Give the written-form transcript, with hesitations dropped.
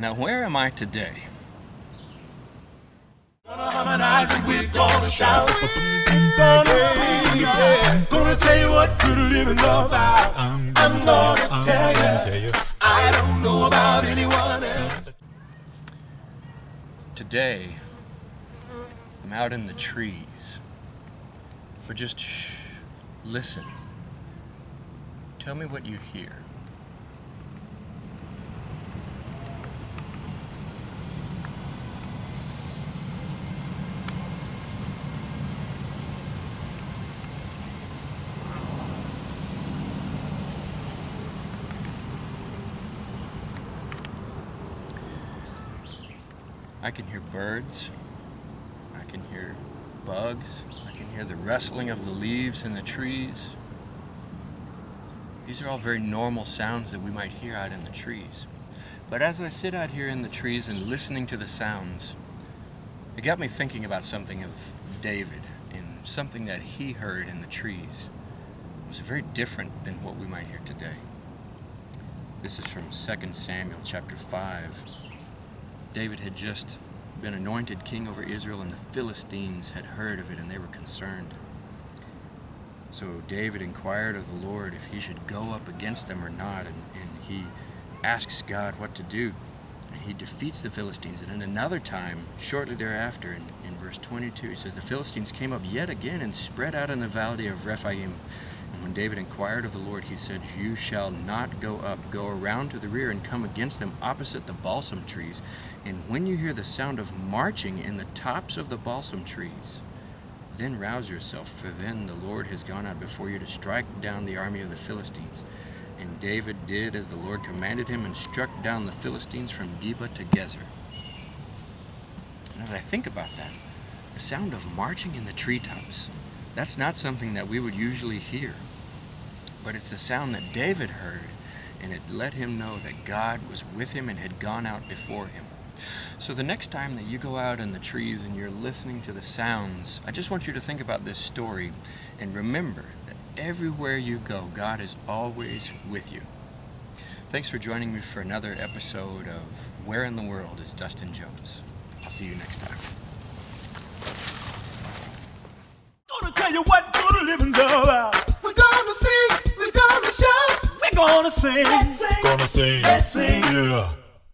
Now, where am I today? Gonna harmonize and we're gonna shout. Gonna sing, yeah. Gonna tell you what good living's about. I'm gonna tell you. I don't know about anyone else. Today, I'm out in the trees. But just shh, listen. Tell me what you hear. I can hear birds, I can hear bugs, I can hear the rustling of the leaves in the trees. These are all very normal sounds that we might hear out in the trees. But as I sit out here in the trees and listening to the sounds, it got me thinking about something of David and something that he heard in the trees. It was very different than what we might hear today. This is from 2 Samuel chapter 5. David had just been anointed king over Israel, and the Philistines had heard of it, and they were concerned. So David inquired of the Lord if he should go up against them or not, and he asks God what to do. And he defeats the Philistines, and in another time, shortly thereafter, in verse 22, he says, "The Philistines came up yet again and spread out in the valley of Rephaim. And when David inquired of the Lord, he said, 'You shall not go up. Go around to the rear and come against them opposite the balsam trees. And when you hear the sound of marching in the tops of the balsam trees, then rouse yourself, for then the Lord has gone out before you to strike down the army of the Philistines.' And David did as the Lord commanded him and struck down the Philistines from Geba to Gezer." And as I think about that, the sound of marching in the treetops, that's not something that we would usually hear. But it's the sound that David heard, and it let him know that God was with him and had gone out before him. So the next time that you go out in the trees and you're listening to the sounds, I just want you to think about this story and remember that everywhere you go, God is always with you. Thanks for joining me for another episode of Where in the World is Dustin Jones? I'll see you next time. Gonna tell you what good living's about. We're gonna sing, we're gonna shout, we're gonna sing. Gonna sing, Let's sing. yeah.